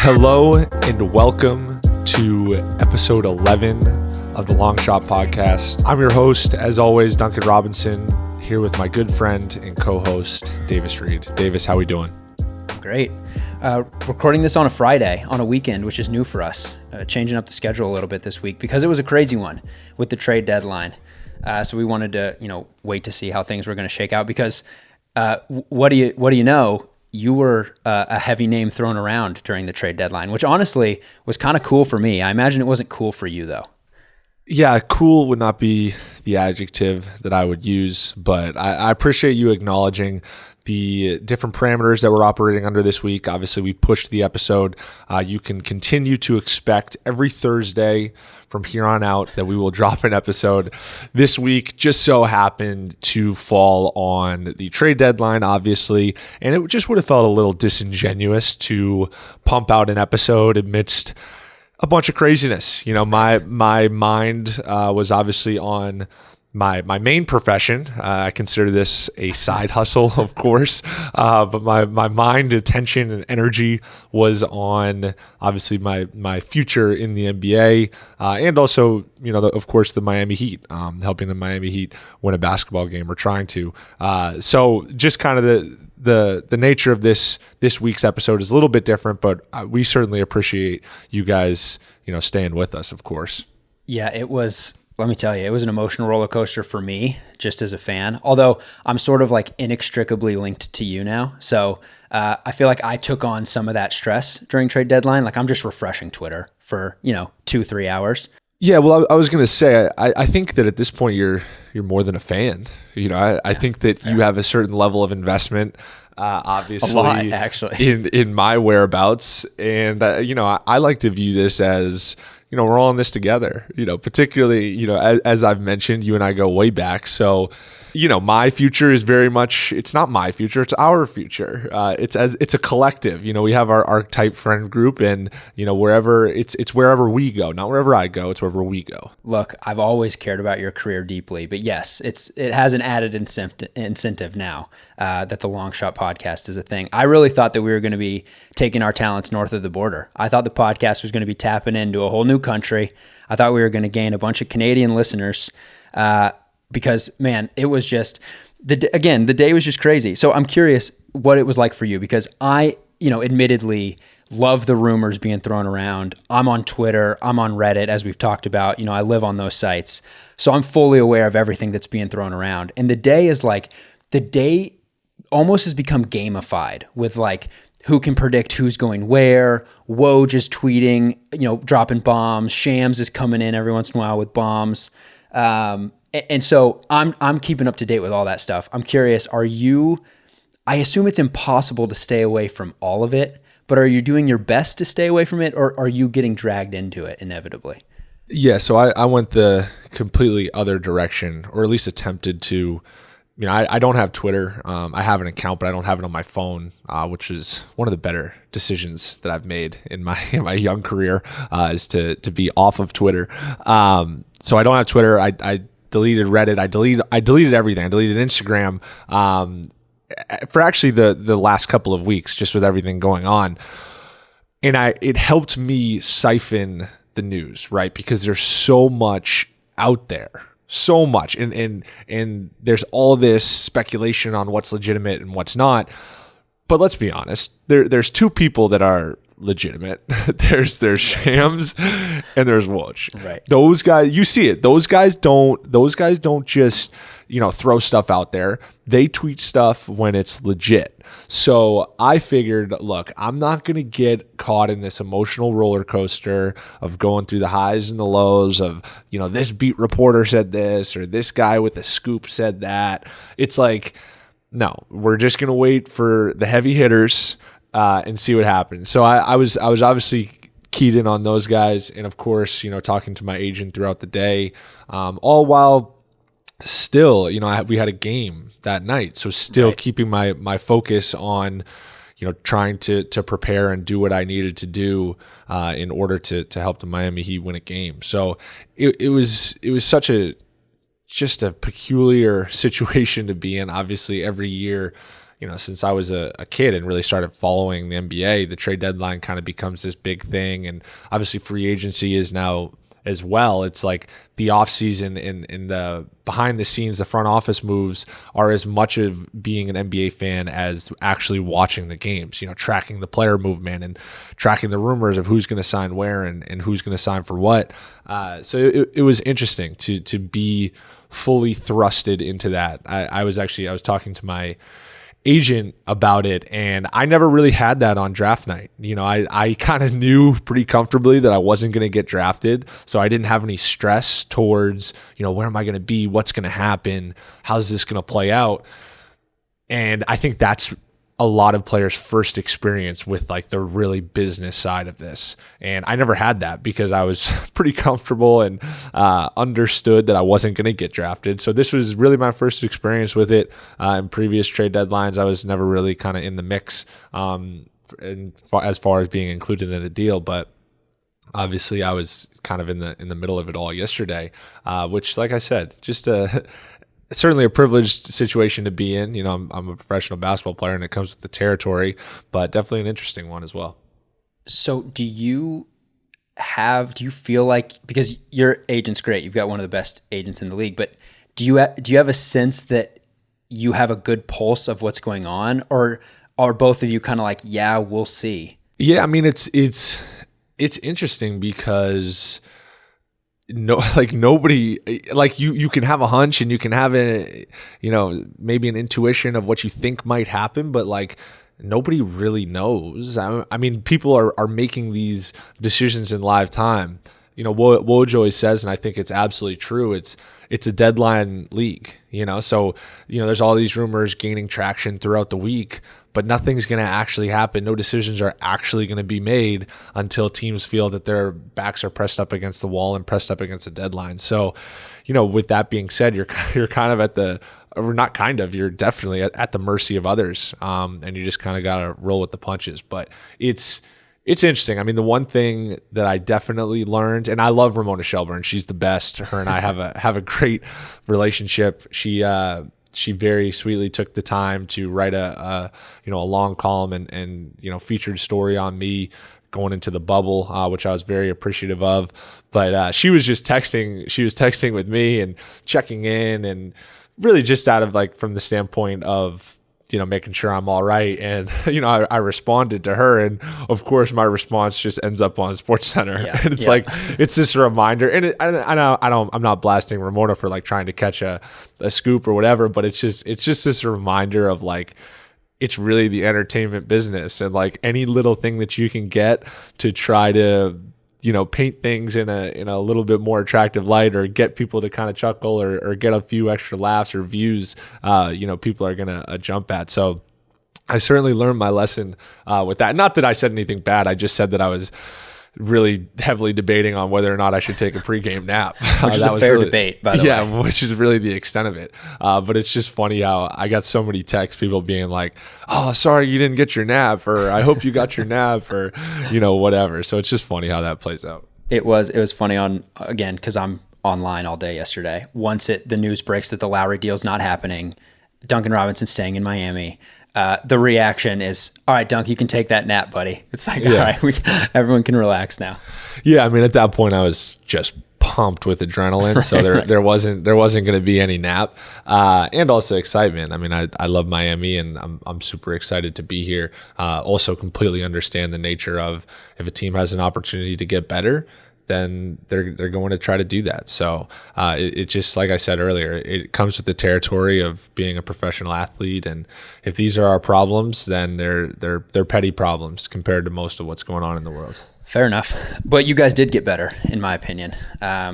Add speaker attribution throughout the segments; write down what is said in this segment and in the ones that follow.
Speaker 1: Hello and welcome to episode 11 of the Long Shot Podcast. I'm your host, as always, Duncan Robinson, here with my good friend and co-host, Reid. Davis, how we doing?
Speaker 2: Great. Recording this on a Friday, on a weekend, which is new for us, changing up the schedule a little bit this week because it was a crazy one with the trade deadline. So we wanted to, wait to see how things were going to shake out because what do you know? You were a heavy name thrown around during the trade deadline, which honestly was kind of cool for me. I imagine it wasn't cool for you though.
Speaker 1: Yeah, cool would not be the adjective that I would use, but I appreciate you acknowledging the different parameters that we're operating under this week. Obviously, we pushed the episode. You can continue to expect every Thursday from here on out that we will drop an episode. This week just so happened to fall on the trade deadline, obviously, and it just would have felt a little disingenuous to pump out an episode amidst a bunch of craziness. My mind was obviously on my main profession. I consider this a side hustle, of course, but my mind, attention, and energy was on obviously my future in the NBA, and also of course the Miami Heat, helping the Miami Heat win a basketball game, or trying to. So just kind of the nature of this week's episode is a little bit different, but we certainly appreciate you guys staying with us, of course.
Speaker 2: Yeah, it was. Let me tell you, it was an emotional roller coaster for me, just as a fan. Although I'm sort of like inextricably linked to you now, so I feel like I took on some of that stress during trade deadline. Like I'm just refreshing Twitter for 2-3 hours.
Speaker 1: Yeah, well, I was going to say, I think that at this point you're more than a fan. I think that you have a certain level of investment, obviously,
Speaker 2: a lot, actually,
Speaker 1: in my whereabouts, and I like to view this as we're all in this together. Particularly as I've mentioned, you and I go way back, so. My future is very much, it's not my future, it's our future. It's a collective. We have our tight friend group, and wherever it's wherever we go, not wherever I go, it's wherever we go.
Speaker 2: Look, I've always cared about your career deeply, but yes, it has an added incentive now that the Long Shot Podcast is a thing. I really thought that we were going to be taking our talents north of the border. I thought the podcast was going to be tapping into a whole new country. I thought we were going to gain a bunch of Canadian listeners. Because man, it was just the day was just crazy. So I'm curious what it was like for you, because I, admittedly love the rumors being thrown around. I'm on Twitter, I'm on Reddit, as we've talked about. I live on those sites, so I'm fully aware of everything that's being thrown around. And the day almost has become gamified with like who can predict who's going where. Woj is tweeting, dropping bombs. Shams is coming in every once in a while with bombs. And so I'm keeping up to date with all that stuff. I'm curious, I assume it's impossible to stay away from all of it, but are you doing your best to stay away from it, or are you getting dragged into it inevitably?
Speaker 1: Yeah, so I went the completely other direction, or at least attempted to. I don't have Twitter. I have an account, but I don't have it on my phone, which is one of the better decisions that I've made in my young career, is to be off of Twitter. So I don't have Twitter. I deleted Reddit. I deleted everything. I deleted Instagram for actually the last couple of weeks, just with everything going on. And it helped me siphon the news, right? Because there's so much out there. So much. And there's all this speculation on what's legitimate and what's not. But let's be honest, there's two people that are legitimate. There's Shams and there's Woj.
Speaker 2: Right.
Speaker 1: Those guys, you see it. Those guys don't just, throw stuff out there. They tweet stuff when it's legit. So I figured, look, I'm not going to get caught in this emotional roller coaster of going through the highs and the lows of, this beat reporter said this, or this guy with a scoop said that. It's like, no, we're just going to wait for the heavy hitters and see what happens. So I was obviously keyed in on those guys, and of course, talking to my agent throughout the day, all while still, we had a game that night, so still right. Keeping my focus on, trying to prepare and do what I needed to do in order to help the Miami Heat win a game. So it was such just a peculiar situation to be in. Obviously, every year, since I was a kid and really started following the NBA, the trade deadline kind of becomes this big thing. And obviously free agency is now as well. It's like the offseason and the behind the scenes, the front office moves are as much of being an NBA fan as actually watching the games, tracking the player movement and tracking the rumors of who's going to sign where and who's going to sign for what. So it was interesting to be fully thrusted into that. I was talking to my agent about it, and I never really had that on draft night. I kind of knew pretty comfortably that I wasn't going to get drafted, so I didn't have any stress towards, where am I going to be, what's going to happen, how's this going to play out. And I think that's a lot of players' first experience with like the really business side of this. And I never had that because I was pretty comfortable and understood that I wasn't going to get drafted. So this was really my first experience with it. In previous trade deadlines, I was never really kind of in the mix as far as being included in a deal. But obviously I was kind of in the middle of it all yesterday, which, like I said, just certainly a privileged situation to be in. I'm a professional basketball player and it comes with the territory, but definitely an interesting one as well.
Speaker 2: So do you feel like, because your agent's great, you've got one of the best agents in the league, but do you have a sense that you have a good pulse of what's going on, or are both of you kind of like, yeah, we'll see? Yeah.
Speaker 1: I mean, it's interesting because nobody, like you can have a hunch and you can have maybe an intuition of what you think might happen, but like nobody really knows. I mean, people are making these decisions in live time. Woj always says, and I think it's absolutely true, it's a deadline league, so, there's all these rumors gaining traction throughout the week, but nothing's going to actually happen. No decisions are actually going to be made until teams feel that their backs are pressed up against the wall and pressed up against the deadline. So, with that being said, you're kind of you're definitely at the mercy of others. And you just kind of got to roll with the punches, but it's interesting. I mean, the one thing that I definitely learned, and I love Ramona Shelburne, she's the best. Her and I have a great relationship. She very sweetly took the time to write a long column and featured story on me going into the bubble, which I was very appreciative of. But she was just texting. She was texting with me and checking in, and really just out of like from the standpoint of making sure I'm all right. And, I responded to her, and of course my response just ends up on SportsCenter. Yeah, and it's like, it's this reminder. And I'm not blasting Ramona for like trying to catch a scoop or whatever, but it's just this reminder of like, it's really the entertainment business, and like any little thing that you can get to try to, paint things in a little bit more attractive light, or get people to kind of chuckle, or get a few extra laughs or views, people are going to jump at. So I certainly learned my lesson with that. Not that I said anything bad. I just said that I was really heavily debating on whether or not I should take a pregame nap.
Speaker 2: Which is a fair debate, by the way.
Speaker 1: Yeah, which is really the extent of it. But it's just funny how I got so many texts, people being like, oh, sorry you didn't get your nap, or I hope you got your nap, or, whatever. So it's just funny how that plays out.
Speaker 2: It was funny because I'm online all day yesterday. Once the news breaks that the Lowry deal's not happening, Duncan Robinson's staying in Miami, the reaction is, all right, Dunk, you can take that nap, buddy. It's like, all right, everyone can relax now.
Speaker 1: Yeah, I mean, at that point, I was just pumped with adrenaline, so there wasn't going to be any nap, and also excitement. I mean, I love Miami, and I'm super excited to be here. Also, completely understand the nature of, if a team has an opportunity to get better, then they're going to try to do that. So it just, like I said earlier, it comes with the territory of being a professional athlete. And if these are our problems, then they're petty problems compared to most of what's going on in the world.
Speaker 2: Fair enough. But you guys did get better, in my opinion.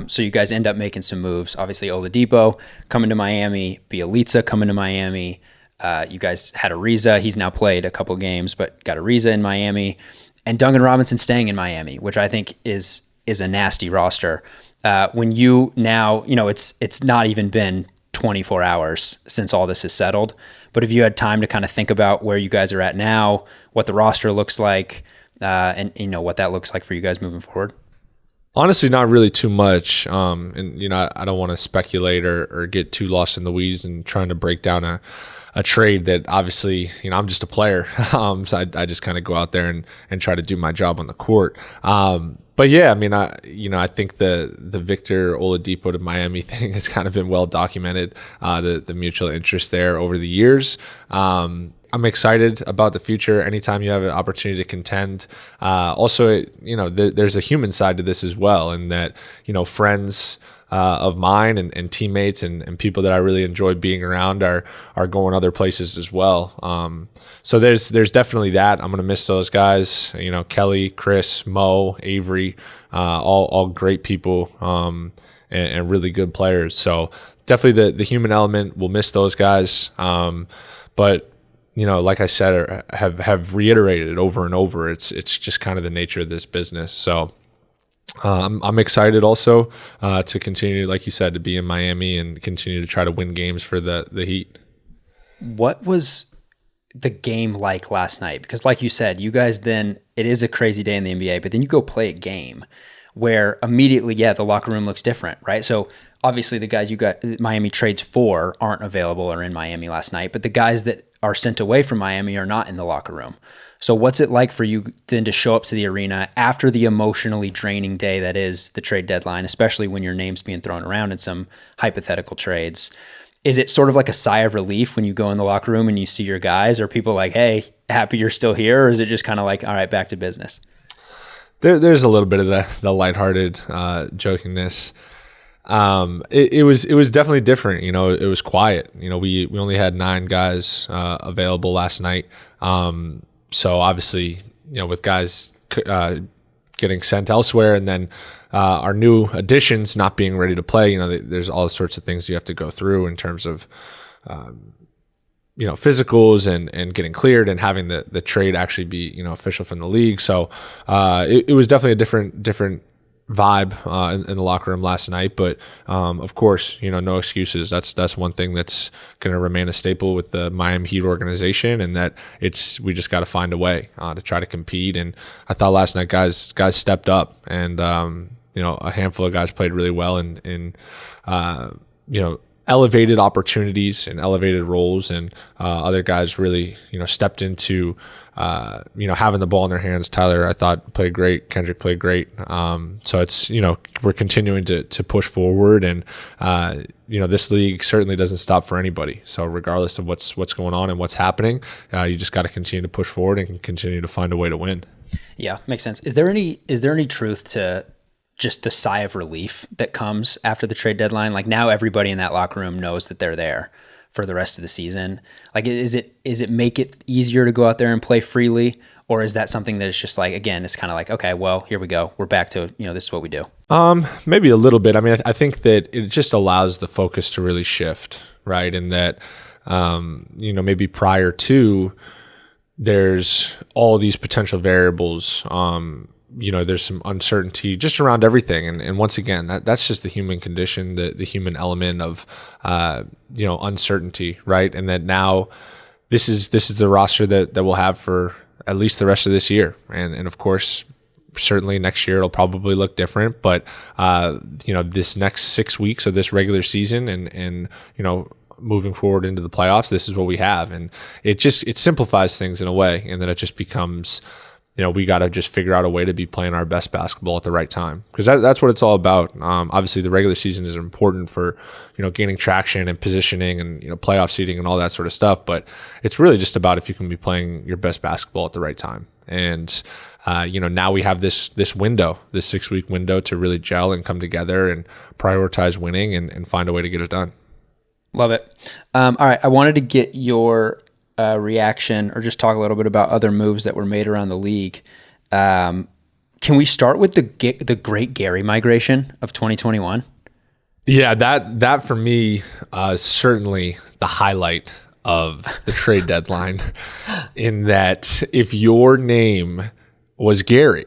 Speaker 2: So you guys end up making some moves. Obviously, Oladipo coming to Miami, Bjelica coming to Miami. You guys had Ariza. He's now played a couple games, but got Ariza in Miami. And Duncan Robinson staying in Miami, which I think is a nasty roster. When you now, it's not even been 24 hours since all this is settled, but if you had time to kind of think about where you guys are at now, what the roster looks like, and what that looks like for you guys moving forward.
Speaker 1: Honestly, not really too much. And I don't want to speculate or get too lost in the weeds and trying to break down a trade that obviously, I'm just a player. So I just kind of go out there and try to do my job on the court. But yeah, I mean, I think the Victor Oladipo to Miami thing has kind of been well documented, the mutual interest there over the years. I'm excited about the future anytime you have an opportunity to contend. Also, there's a human side to this as well, in that, friends of mine and teammates and people that I really enjoy being around are going other places as well. So there's definitely that. I'm going to miss those guys, Kelly, Chris, Mo, Avery, all great people and really good players. So definitely the human element, we'll miss those guys. But like I said, or have reiterated it over and over, it's just kind of the nature of this business. So I'm excited also to continue, like you said, to be in Miami and continue to try to win games for the Heat.
Speaker 2: What was the game like last night? Because like you said, you guys then, it is a crazy day in the NBA, but then you go play a game where immediately, the locker room looks different, right? So obviously the guys you got Miami trades for aren't available or in Miami last night, but the guys that are sent away from Miami are not in the locker room. So what's it like for you then to show up to the arena after the emotionally draining day that is the trade deadline, especially when your name's being thrown around in some hypothetical trades? Is it sort of like a sigh of relief when you go in the locker room and you see your guys? Are people like, hey, happy you're still here? Or is it just kind of like, all right, back to business?
Speaker 1: There's a little bit of the lighthearted jokingness. It was definitely different. It was quiet. We only had 9 guys available last night. So obviously, with guys getting sent elsewhere, and then our new additions not being ready to play, there's all sorts of things you have to go through in terms of physicals and getting cleared and having the trade actually be official from the league. So it was definitely a different vibe in the locker room last night, but of course, no excuses. That's one thing that's going to remain a staple with the Miami Heat organization, and that we just got to find a way to try to compete. And I thought last night guys stepped up, and a handful of guys played really well in elevated opportunities and elevated roles, and other guys really stepped into having the ball in their hands. Tyler, I thought, played great. Kendrick played great. So it's we're continuing to push forward, and this league certainly doesn't stop for anybody. So regardless of what's going on and what's happening, you just got to continue to push forward and continue to find a way to win.
Speaker 2: Yeah, makes sense. Is there any truth to just the sigh of relief that comes after the trade deadline? Like, now everybody in that locker room knows that they're there for the rest of the season. Like, is it make it easier to go out there and play freely, or is that something that is just like, again, it's kind of like, okay, well, here we go, we're back to this is what we do?
Speaker 1: Maybe a little bit. I mean, I think that it just allows the focus to really shift, right? And that maybe prior to, there's all these potential variables. There's some uncertainty just around everything. And once again, that's just the human condition, the human element of, uncertainty, right? And that now this is the roster that we'll have for at least the rest of this year. And of course, certainly next year it'll probably look different, but, this next 6 weeks of this regular season and moving forward into the playoffs, this is what we have. And it simplifies things in a way, and then it just becomes, we got to just figure out a way to be playing our best basketball at the right time, because that's what it's all about. Obviously, the regular season is important for gaining traction and positioning and playoff seeding and all that sort of stuff. But it's really just about if you can be playing your best basketball at the right time. And now we have this window, this 6-week window, to really gel and come together and prioritize winning and find a way to get it done.
Speaker 2: Love it. All right, I wanted to get your reaction, or just talk a little bit about other moves that were made around the league. Can we start with the great Gary migration of 2021?
Speaker 1: Yeah, that for me is certainly the highlight of the trade deadline, in that if your name was Gary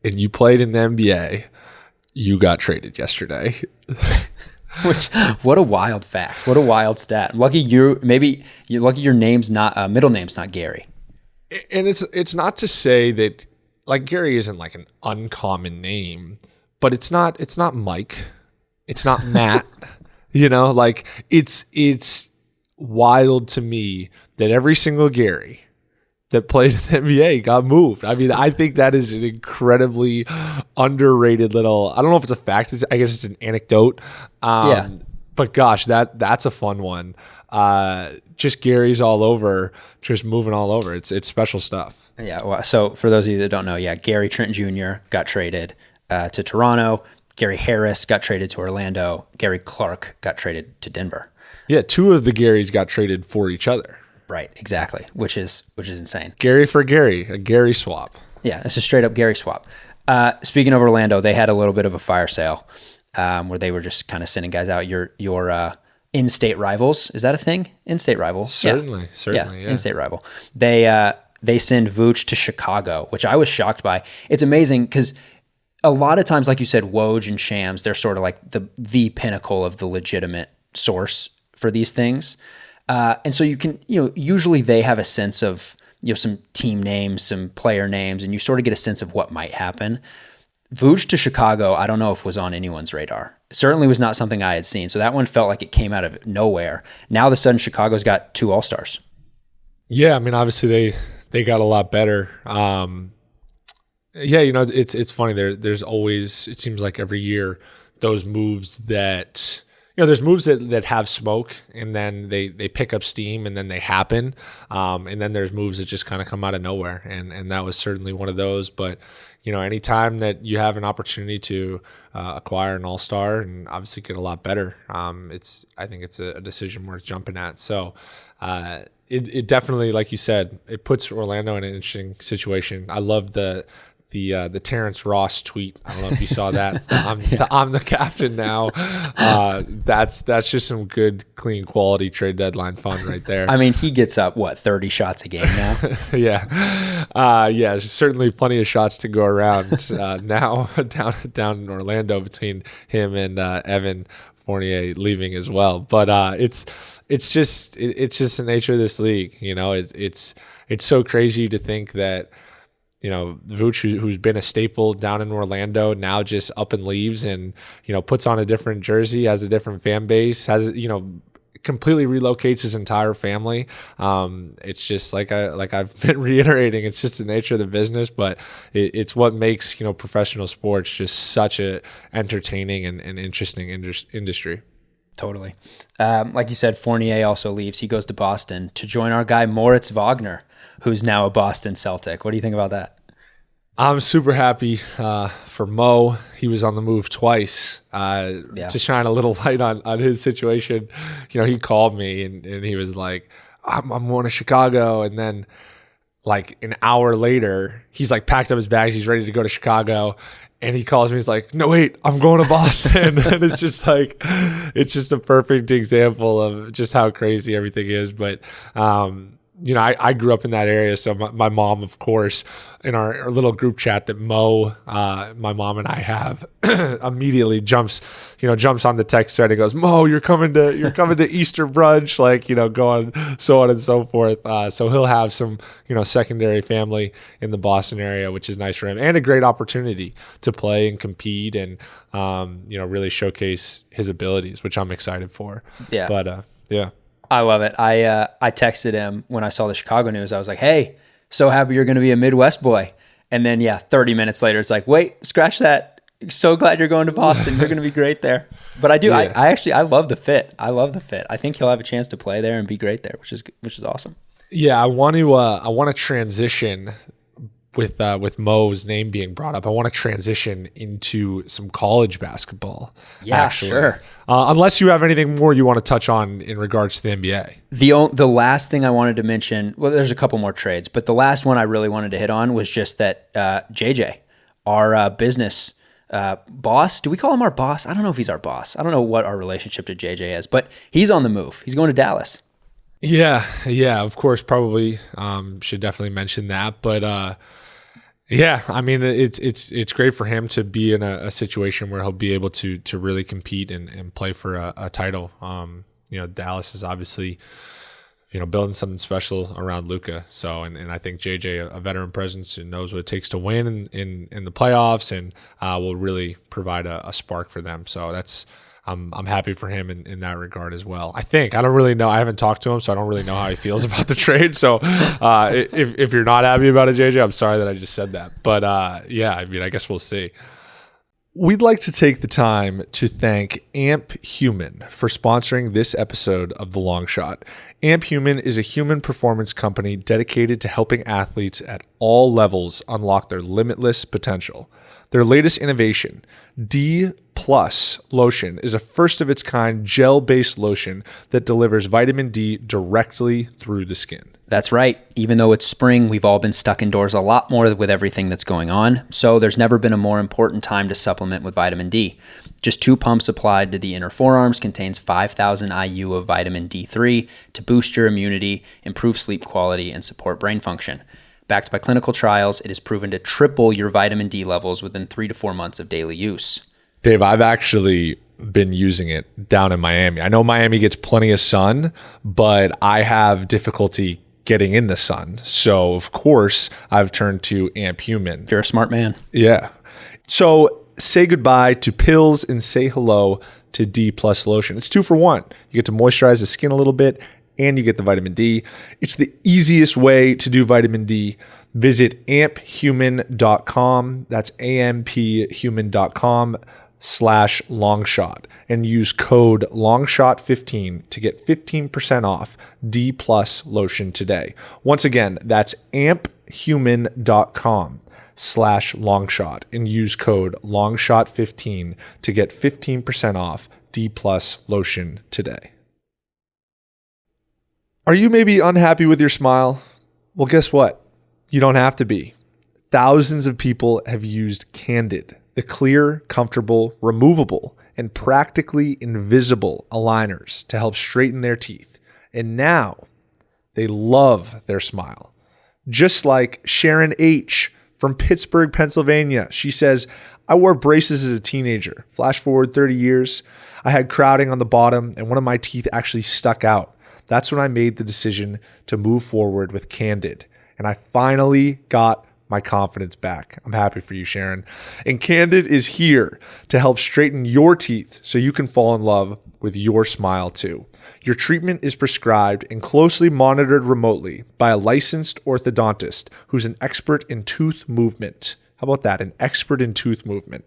Speaker 1: and you played in the NBA, you got traded yesterday.
Speaker 2: Which, what a wild fact! What a wild stat! Lucky you're lucky your name's not middle name's not Gary.
Speaker 1: And it's not to say that, like, Gary isn't like an uncommon name, but it's not Mike. It's not Matt. Like it's wild to me that every single Gary that played in the NBA got moved. I mean, I think that is an incredibly underrated little, I don't know if it's a fact. I guess it's an anecdote. But gosh, that's a fun one. Just Gary's all over, just moving all over. It's special stuff.
Speaker 2: Yeah. Well, so for those of you that don't know, Gary Trent Jr. got traded to Toronto. Gary Harris got traded to Orlando. Gary Clark got traded to Denver.
Speaker 1: Yeah, two of the Garys got traded for each other.
Speaker 2: Right, exactly, which is insane.
Speaker 1: Gary for Gary, a Gary swap.
Speaker 2: Yeah, it's a straight up Gary swap. Speaking of Orlando, they had a little bit of a fire sale where they were just kind of sending guys out. Your in-state rivals, is that a thing? In-state rival?
Speaker 1: Certainly. Yeah.
Speaker 2: In-state rival. They send Vooch to Chicago, which I was shocked by. It's amazing because a lot of times, like you said, Woj and Shams, they're sort of like the pinnacle of the legitimate source for these things. And so you can, usually they have a sense of, some team names, some player names, and you sort of get a sense of what might happen. Vooch to Chicago, I don't know if was on anyone's radar. It certainly was not something I had seen. So that one felt like it came out of nowhere. Now all of a sudden Chicago's got 2 All-Stars.
Speaker 1: Yeah, I mean, obviously they got a lot better. It's funny. There's always, it seems like every year, those moves that, there's moves that have smoke and then they pick up steam and then they happen. And then there's moves that just kind of come out of nowhere. And that was certainly one of those. But, anytime that you have an opportunity to acquire an all-star and obviously get a lot better, I think it's a decision worth jumping at. So it definitely, like you said, it puts Orlando in an interesting situation. I love the Terrence Ross tweet. I don't know if you saw that. I'm the captain now. That's just some good, clean, quality trade deadline fun right there.
Speaker 2: I mean, he gets up 30 shots a game now.
Speaker 1: Yeah. Certainly plenty of shots to go around now down in Orlando between him and Evan Fournier leaving as well. But it's just the nature of this league. It's so crazy to think that. Vooch, who's been a staple down in Orlando, now just up and leaves and, puts on a different jersey, has a different fan base, completely relocates his entire family. It's just like I've been reiterating, it's just the nature of the business, but it's what makes, professional sports just such a entertaining and interesting industry.
Speaker 2: Totally. Like you said, Fournier also leaves. He goes to Boston to join our guy Moritz Wagner, who's now a Boston Celtic. What do you think about that?
Speaker 1: I'm super happy for Mo. He was on the move twice to shine a little light on his situation. He called me and he was like, I'm going to Chicago. And then like an hour later, he's like packed up his bags. He's ready to go to Chicago. And he calls me, he's like, no, wait, I'm going to Boston. And it's just a perfect example of just how crazy everything is. But, I grew up in that area. So my mom, of course, in our little group chat that Mo, my mom and I have, immediately jumps on the text thread and goes, Mo, you're coming to Easter brunch, going so on and so forth. So he'll have some, secondary family in the Boston area, which is nice for him and a great opportunity to play and compete and, really showcase his abilities, which I'm excited for.
Speaker 2: Yeah.
Speaker 1: But, yeah.
Speaker 2: I love it. I texted him when I saw the Chicago news. I was like, hey, so happy you're going to be a Midwest boy. And then, 30 minutes later, it's like, wait, scratch that. So glad you're going to Boston. You're going to be great there. But I do. Yeah. I love the fit. I think he'll have a chance to play there and be great there, which is awesome.
Speaker 1: Yeah, I want to transition with Mo's name being brought up. I want to transition into some college basketball.
Speaker 2: Yeah, actually. Sure.
Speaker 1: Unless you have anything more you want to touch on in regards to the NBA.
Speaker 2: The last thing I wanted to mention, well, there's a couple more trades, but the last one I really wanted to hit on was just that JJ, our business boss, do we call him our boss? I don't know if he's our boss. I don't know what our relationship to JJ is, but he's on the move. He's going to Dallas.
Speaker 1: Yeah, of course, probably should definitely mention that, but yeah, I mean, it's great for him to be in a situation where he'll be able to really compete and play for a title. Dallas is obviously building something special around Luka. So, and I think JJ, a veteran presence who knows what it takes to win in the playoffs, and will really provide a spark for them. So I'm happy for him in that regard as well. I don't really know. I haven't talked to him, so I don't really know how he feels about the trade. So if you're not happy about it, JJ, I'm sorry that I just said that. But yeah, I mean, I guess we'll see. We'd like to take the time to thank Amp Human for sponsoring this episode of The Long Shot. Amp Human is a human performance company dedicated to helping athletes at all levels unlock their limitless potential. Their latest innovation, D+ lotion, is a first-of-its-kind gel-based lotion that delivers vitamin D directly through the skin.
Speaker 2: That's right. Even though it's spring, we've all been stuck indoors a lot more with everything that's going on. So there's never been a more important time to supplement with vitamin D. Just 2 pumps applied to the inner forearms contains 5,000 IU of vitamin D3 to boost your immunity, improve sleep quality, and support brain function. Backed by clinical trials, it is proven to triple your vitamin D levels within 3 to 4 months of daily use.
Speaker 1: Dave, I've actually been using it down in Miami. I know Miami gets plenty of sun, but I have difficulty getting in the sun. So, of course, I've turned to Amp Human.
Speaker 2: You're a smart man.
Speaker 1: Yeah. So say goodbye to pills and say hello to D+ lotion. It's 2 for 1. You get to moisturize the skin a little bit and you get the vitamin D. It's the easiest way to do vitamin D. Visit amphuman.com. That's amphuman.com/longshot and use code longshot15 to get 15% off D+ lotion today. Once again, that's amphuman.com/longshot and use code longshot15 to get 15% off D+ lotion today. Are you maybe unhappy with your smile? Well, guess what? You don't have to be. Thousands of people have used Candid, the clear, comfortable, removable, and practically invisible aligners to help straighten their teeth. And now they love their smile. Just like Sharon H. from Pittsburgh, Pennsylvania. She says, I wore braces as a teenager. Flash forward 30 years. I had crowding on the bottom and one of my teeth actually stuck out. That's when I made the decision to move forward with Candid. And I finally got my confidence back. I'm happy for you, Sharon. And Candid is here to help straighten your teeth so you can fall in love with your smile too. Your treatment is prescribed and closely monitored remotely by a licensed orthodontist who's an expert in tooth movement. How about that? An expert in tooth movement.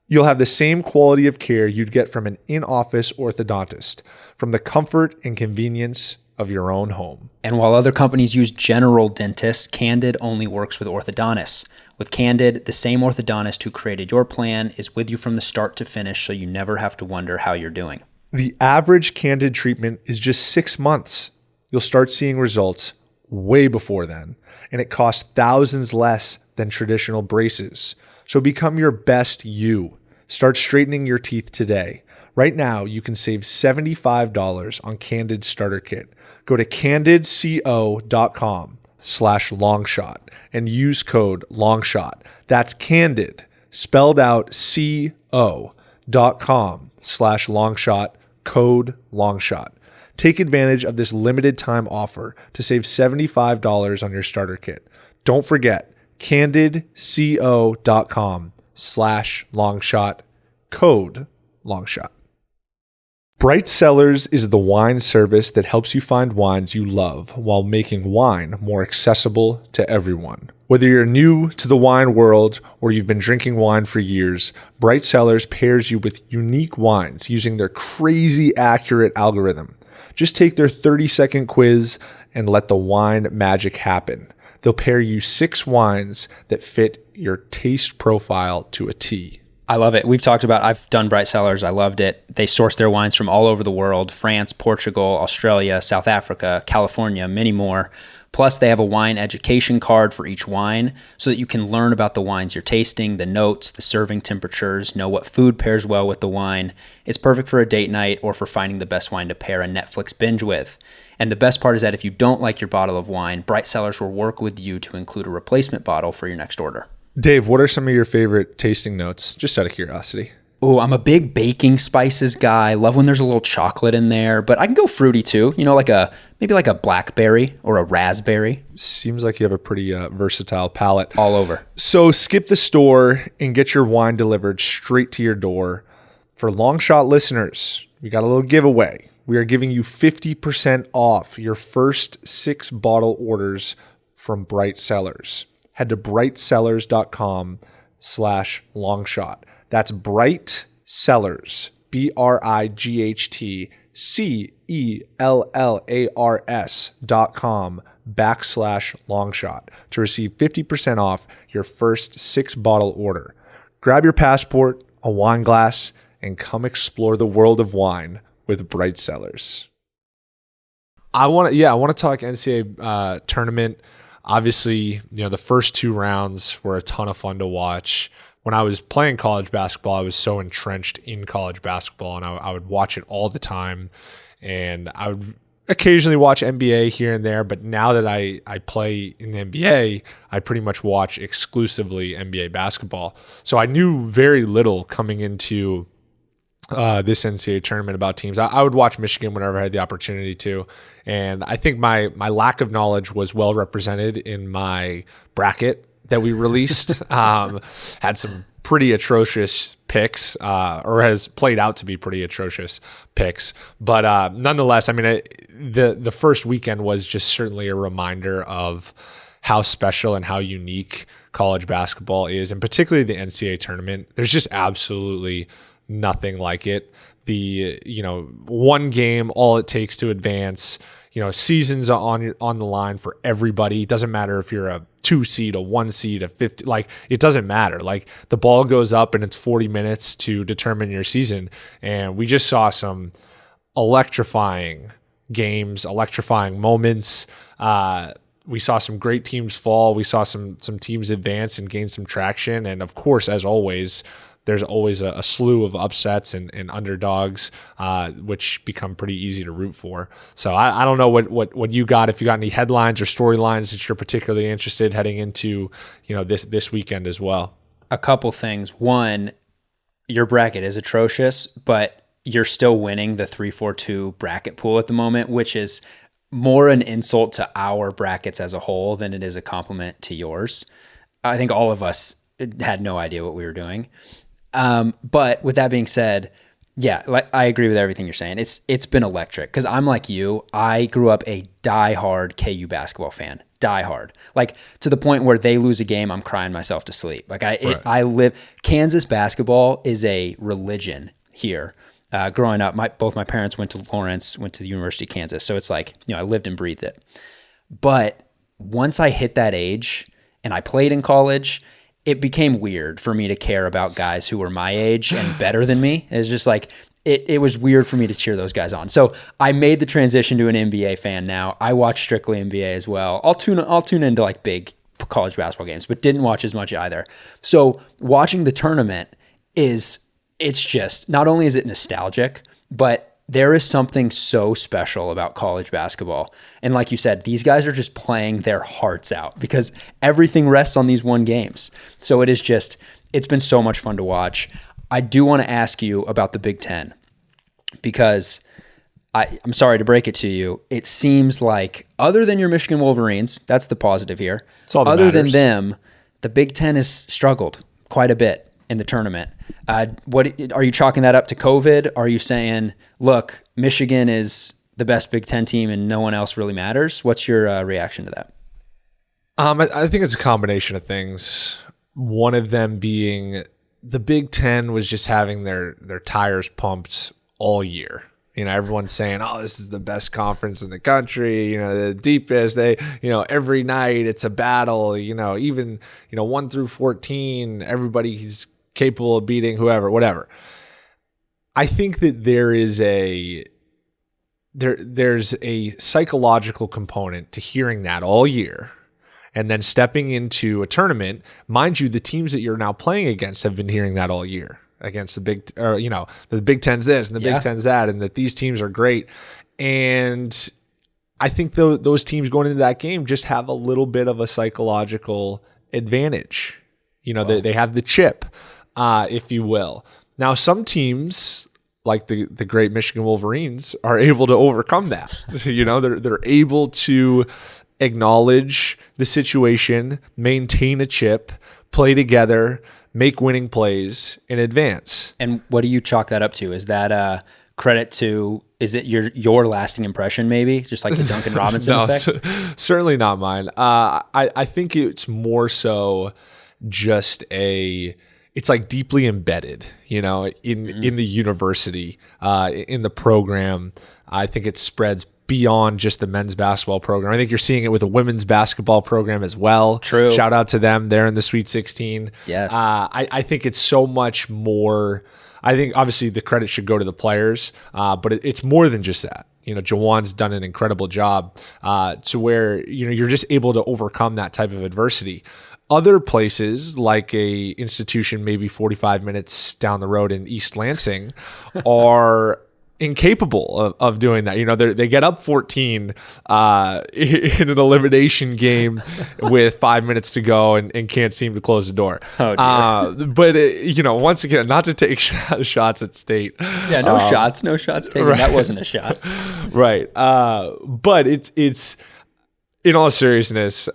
Speaker 1: You'll have the same quality of care you'd get from an in-office orthodontist, from the comfort and convenience of your own home.
Speaker 2: And while other companies use general dentists, Candid only works with orthodontists. With Candid, the same orthodontist who created your plan is with you from the start to finish, so you never have to wonder how you're doing.
Speaker 1: The average Candid treatment is just 6 months. You'll start seeing results way before then, and it costs thousands less than traditional braces. So become your best you. Start straightening your teeth today. Right now, you can save $75 on Candid Starter Kit. Go to candidco.com/longshot and use code longshot. That's Candid, spelled out co.com/longshot, code longshot. Take advantage of this limited time offer to save $75 on your starter kit. Don't forget, candidco.com/longshot, code longshot. Bright Cellars is the wine service that helps you find wines you love while making wine more accessible to everyone. Whether you're new to the wine world or you've been drinking wine for years, Bright Cellars pairs you with unique wines using their crazy accurate algorithm. Just take their 30-second quiz and let the wine magic happen. They'll pair you 6 wines that fit your taste profile to a T.
Speaker 2: I love it. I've done Bright Cellars. I loved it. They source their wines from all over the world: France, Portugal, Australia, South Africa, California, many more. Plus, they have a wine education card for each wine so that you can learn about the wines you're tasting, the notes, the serving temperatures, know what food pairs well with the wine. It's perfect for a date night or for finding the best wine to pair a Netflix binge with. And the best part is that if you don't like your bottle of wine, Bright Cellars will work with you to include a replacement bottle for your next order.
Speaker 1: Dave, what are some of your favorite tasting notes, just out of curiosity?
Speaker 2: Oh, I'm a big baking spices guy. Love when there's a little chocolate in there, but I can go fruity too. Maybe like a blackberry or a raspberry.
Speaker 1: Seems like you have a pretty versatile palate.
Speaker 2: All over.
Speaker 1: So skip the store and get your wine delivered straight to your door. For Long Shot listeners, we got a little giveaway. We are giving you 50% off your first 6 bottle orders from Bright Cellars. Head to brightcellars.com/longshot. That's Bright Cellars, BrightCellars.com/longshot to receive 50% off your first 6 bottle order. Grab your passport, a wine glass, and come explore the world of wine with Bright Cellars. I want to talk NCAA tournament. Obviously, the first 2 rounds were a ton of fun to watch. When I was playing college basketball, I was so entrenched in college basketball, and I would watch it all the time. And I would occasionally watch NBA here and there, but now that I play in the NBA, I pretty much watch exclusively NBA basketball. So I knew very little coming into this NCAA tournament about teams. I would watch Michigan whenever I had the opportunity to, and I think my lack of knowledge was well represented in my bracket that we released. Had some pretty atrocious picks, or has played out to be pretty atrocious picks. But nonetheless, I mean, the first weekend was just certainly a reminder of how special and how unique college basketball is, and particularly the NCAA tournament. There's just absolutely nothing like it. The one game, all it takes to advance. Seasons on the line for everybody. It doesn't matter if you're a 2 seed, a 1 seed, a 50. Like, it doesn't matter. Like, the ball goes up and it's 40 minutes to determine your season. And we just saw some electrifying games, electrifying moments. We saw some great teams fall. We saw some teams advance and gain some traction. And of course, as always, there's always a slew of upsets and underdogs, which become pretty easy to root for. So I don't know what you got, if you got any headlines or storylines that you're particularly interested heading into, this weekend as well.
Speaker 2: A couple things. One, your bracket is atrocious, but you're still winning the 3-4-2 bracket pool at the moment, which is more an insult to our brackets as a whole than it is a compliment to yours. I think all of us had no idea what we were doing. But with that being said, yeah, I agree with everything you're saying. It's been electric because I'm like you. I grew up a diehard KU basketball fan, diehard, like to the point where they lose a game, I'm crying myself to sleep. Like I live. Kansas basketball is a religion here. Growing up, both my parents went to Lawrence, went to the University of Kansas, so it's like I lived and breathed it. But once I hit that age and I played in college, it became weird for me to care about guys who were my age and better than me. It's just like, it was weird for me to cheer those guys on. So I made the transition to an NBA fan now. I watch strictly NBA as well. I'll tune into like big college basketball games, but didn't watch as much either. So watching the tournament it's just, not only is it nostalgic, but there is something so special about college basketball. And like you said, these guys are just playing their hearts out because everything rests on these 1 games. So it's been so much fun to watch. I do want to ask you about the Big Ten because I'm sorry to break it to you. It seems like other than your Michigan Wolverines, that's the positive here.
Speaker 1: It's all that
Speaker 2: other
Speaker 1: matters.
Speaker 2: than them, the Big Ten has struggled quite a bit in the tournament. What are you chalking that up to COVID? Are you saying, look, Michigan is the best Big Ten team and no one else really matters? What's your reaction to that?
Speaker 1: I think it's a combination of things. One of them being the Big Ten was just having their tires pumped all year. Everyone's saying, oh, this is the best conference in the country, the deepest. Every night it's a battle, even, 1 through 14, everybody's capable of beating whoever, whatever. I think that there's a psychological component to hearing that all year and then stepping into a tournament. Mind you, the teams that you're now playing against have been hearing that all year. Against the the Big Ten's this and the Big Ten's that, and that these teams are great. And I think those teams going into that game just have a little bit of a psychological advantage. They have the chip, if you will. Now, some teams, like the great Michigan Wolverines, are able to overcome that. They're able to acknowledge the situation, maintain a chip, play together, make winning plays, and advance.
Speaker 2: And what do you chalk that up to? Is that credit to, is it your lasting impression maybe? Just like the Duncan Robinson effect?
Speaker 1: Certainly not mine. I think it's more so just it's like deeply embedded, in the university, in the program. I think it spreads beyond just the men's basketball program. I think you're seeing it with a women's basketball program as well.
Speaker 2: True.
Speaker 1: Shout out to them. They're in the Sweet 16.
Speaker 2: Yes.
Speaker 1: I think it's so much more. I think obviously the credit should go to the players, but it's more than just that. Jawan's done an incredible job to where, you're just able to overcome that type of adversity. Other places, like a institution maybe 45 minutes down the road in East Lansing, are incapable of doing that. They get up 14 in an elimination game with 5 minutes to go and can't seem to close the door.
Speaker 2: Oh, dear.
Speaker 1: But once again, not to take shots at State.
Speaker 2: Yeah, no shots taken. Right. That wasn't a shot.
Speaker 1: Right. But it's in all seriousness,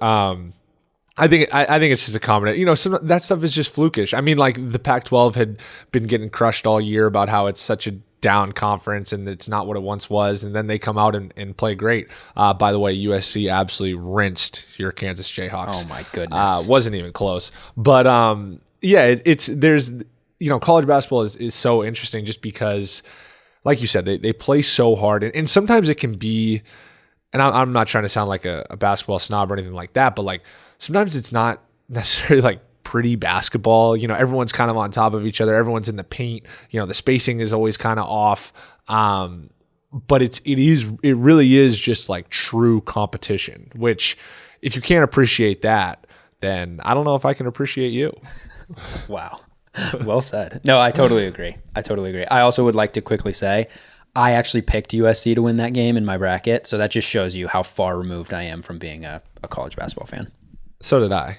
Speaker 1: I think it's just a combination. Some that stuff is just flukish. I mean, like the Pac-12 had been getting crushed all year about how it's such a down conference and it's not what it once was, and then they come out and play great. By the way, USC absolutely rinsed your Kansas Jayhawks.
Speaker 2: Oh my goodness,
Speaker 1: wasn't even close. But there's college basketball is so interesting just because, like you said, they play so hard, and sometimes it can be. And I'm not trying to sound like a basketball snob or anything like that, but like sometimes it's not necessarily like pretty basketball. Everyone's kind of on top of each other. Everyone's in the paint. The spacing is always kind of off. But it really is just like true competition, which if you can't appreciate that, then I don't know if I can appreciate you.
Speaker 2: Wow. Well said. No, I totally agree. I also would like to quickly say, I actually picked USC to win that game in my bracket. So that just shows you how far removed I am from being a college basketball fan.
Speaker 1: So did I.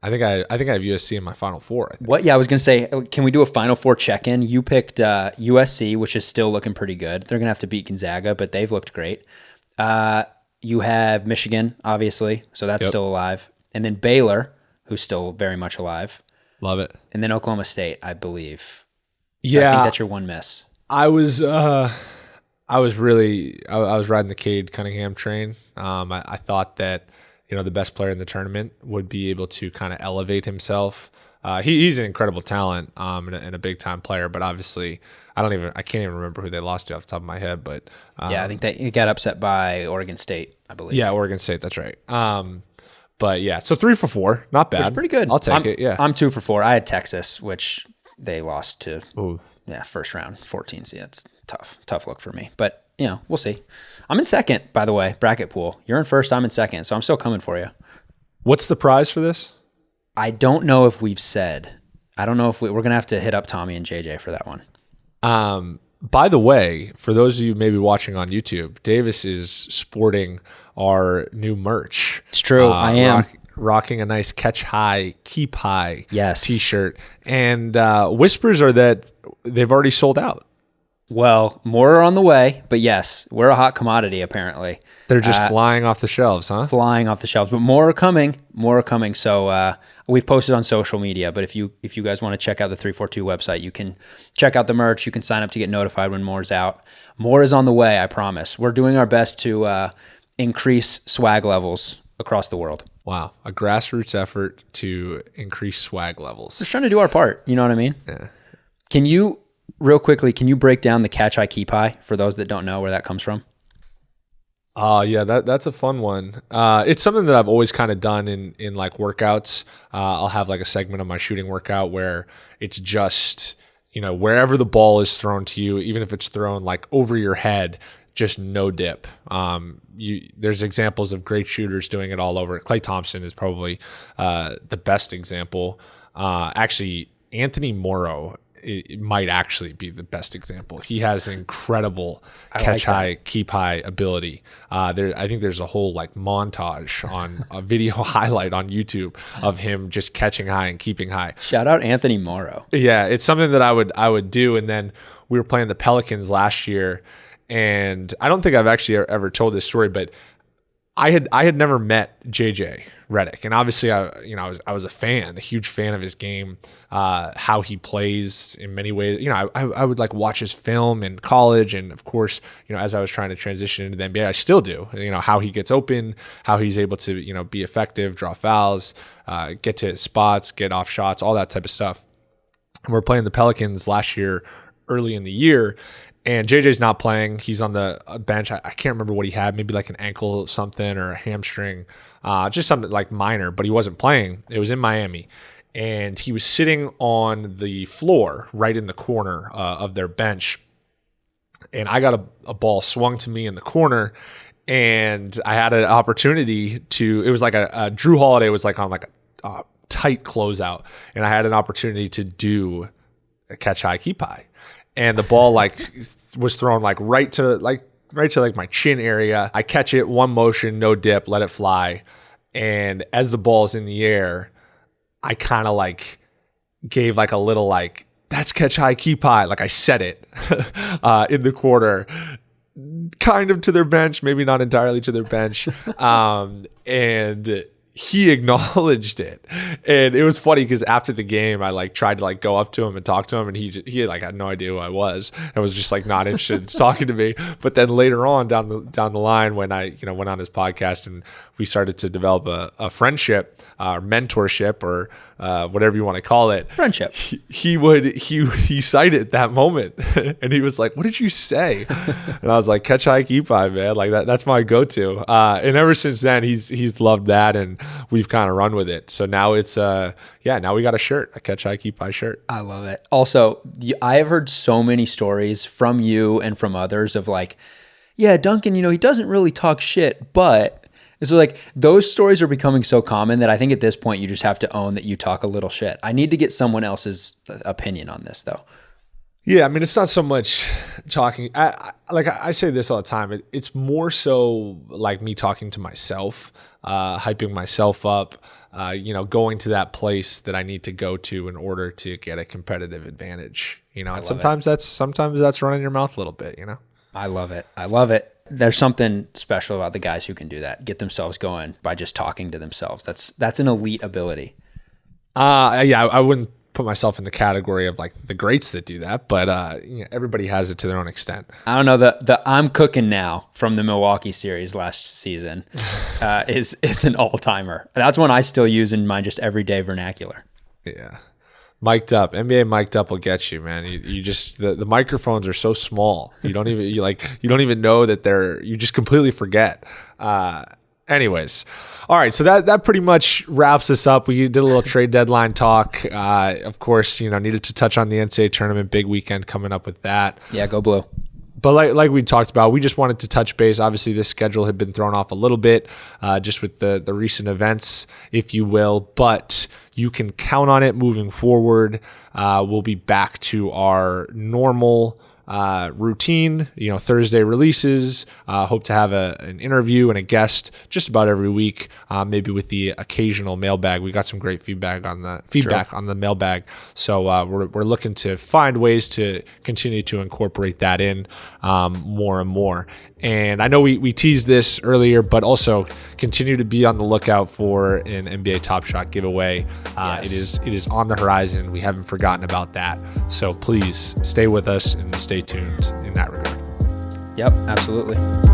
Speaker 1: I think I have USC in my Final Four. I think.
Speaker 2: What? Yeah, I was going to say, can we do a Final Four check-in? You picked USC, which is still looking pretty good. They're going to have to beat Gonzaga, but they've looked great. You have Michigan, obviously, so that's still alive. And then Baylor, who's still very much alive.
Speaker 1: Love it.
Speaker 2: And then Oklahoma State, I believe.
Speaker 1: Yeah.
Speaker 2: I think that's your one miss.
Speaker 1: I was riding the Cade Cunningham train. I thought that the best player in the tournament would be able to kind of elevate himself. He's an incredible talent and a big time player, but obviously I can't even remember who they lost to off the top of my head. But
Speaker 2: I think they got upset by Oregon State, I believe.
Speaker 1: Yeah, Oregon State, that's right. But yeah, so 3 for 4, not bad.
Speaker 2: It's pretty good.
Speaker 1: I'll take it. Yeah,
Speaker 2: I'm 2 for 4. I had Texas, which they lost to.
Speaker 1: Ooh.
Speaker 2: Yeah, first round, 14. See, that's tough look for me. But, we'll see. I'm in second, by the way, bracket pool. You're in first, I'm in second, so I'm still coming for you.
Speaker 1: What's the prize for this?
Speaker 2: I don't know if we've said. I don't know if we're going to have to hit up Tommy and JJ for that one.
Speaker 1: By the way, for those of you maybe watching on YouTube, Davis is sporting our new merch.
Speaker 2: It's true, I am.
Speaker 1: Rocking a nice Catch High, Keep High t-shirt. And whispers are that they've already sold out.
Speaker 2: Well, more are on the way, but yes, we're a hot commodity apparently.
Speaker 1: They're just flying off the shelves, huh?
Speaker 2: Flying off the shelves, but more are coming. So we've posted on social media, but if you guys want to check out the 342 website, you can check out the merch. You can sign up to get notified when more's out. More is on the way, I promise. We're doing our best to increase swag levels across the world.
Speaker 1: Wow, a grassroots effort to increase swag levels.
Speaker 2: Just trying to do our part, you know what I mean?
Speaker 1: Yeah.
Speaker 2: Real quickly, can you break down the Catch High Keep High for those that don't know where that comes from?
Speaker 1: Yeah, that's a fun one. It's something that I've always kind of done in like workouts. I'll have like a segment of my shooting workout where it's just, wherever the ball is thrown to you, even if it's thrown like over your head, just no dip. There's examples of great shooters doing it all over. Klay Thompson is probably the best example. Actually, Anthony Morrow it might actually be the best example. He has an incredible catch high, keep high ability. I think there's a whole like montage on a video highlight on YouTube of him just catching high and keeping high.
Speaker 2: Shout out Anthony Morrow.
Speaker 1: Yeah, it's something that I would do. And then we were playing the Pelicans last year, and I don't think I've actually ever told this story, but I had never met JJ Redick, and obviously I was a huge fan of his game, how he plays in many ways. You know, I would like watch his film in college, and of course, you know, as I was trying to transition into the NBA, I still do. You know, how he gets open, how he's able to, you know, be effective, draw fouls, get to his spots, get off shots, all that type of stuff. And we're playing the Pelicans last year, early in the year. And JJ's not playing. He's on the bench. I can't remember what he had, maybe like an ankle something or a hamstring, just something like minor, but he wasn't playing. It was in Miami. And he was sitting on the floor right in the corner of their bench. And I got a ball swung to me in the corner, and I had an opportunity to, it was like a Drew Holiday was like on like a tight closeout. And I had an opportunity to do a catch high, keep high. And the ball like was thrown like right to my chin area. I catch it, one motion, no dip, let it fly. And as the ball is in the air, I kind of like gave like a little like, that's catch high, keep high. Like I said it in the corner, kind of to their bench, maybe not entirely to their bench. And he acknowledged it. And it was funny because after the game, I like tried to like go up to him and talk to him, and he like had no idea who I was and was just like not interested in talking to me. But then later on down the line, when I, you know, went on his podcast and we started to develop a friendship, or mentorship, or whatever you want to call it.
Speaker 2: Friendship.
Speaker 1: He cited that moment and he was like, "What did you say?" And I was like, "Catch high, keep high, man." Like that's my go-to. And ever since then, he's loved that, and we've kind of run with it. So now it's now we got a shirt, a catch high, keep high shirt.
Speaker 2: I love it. Also, I have heard so many stories from you and from others of like, yeah, Duncan, you know, he doesn't really talk shit, but so like those stories are becoming so common that I think at this point you just have to own that you talk a little shit. I need to get someone else's opinion on this though.
Speaker 1: Yeah, I mean, it's not so much talking. I say this all the time. It's more so like me talking to myself, hyping myself up, going to that place that I need to go to in order to get a competitive advantage. You know, and sometimes that's running your mouth a little bit. You know,
Speaker 2: I love it. I love it. There's something special about the guys who can do that, get themselves going by just talking to themselves. That's an elite ability.
Speaker 1: I wouldn't put myself in the category of like the greats that do that, but everybody has it to their own extent.
Speaker 2: I don't know, the I'm cooking now from the Milwaukee series last season is an all-timer. That's one I still use in my just everyday vernacular.
Speaker 1: Yeah. Mic'd up. NBA mic'd up will get you, man. You just the microphones are so small. You don't even know that you just completely forget. Anyways, all right. So that pretty much wraps us up. We did a little trade deadline talk. Of course, needed to touch on the NCAA tournament. Big weekend coming up with that.
Speaker 2: Yeah, go Blue.
Speaker 1: But like we talked about, we just wanted to touch base. Obviously, this schedule had been thrown off a little bit just with the recent events, if you will. But you can count on it moving forward. We'll be back to our normal routine, Thursday releases. Hope to have an interview and a guest just about every week, maybe with the occasional mailbag. We got some great feedback on the mailbag, so we're looking to find ways to continue to incorporate that in more and more. And I know we teased this earlier, but also continue to be on the lookout for an NBA Top Shot giveaway. Yes. It is on the horizon. We haven't forgotten about that. So please stay with us and stay tuned in that regard.
Speaker 2: Yep, absolutely.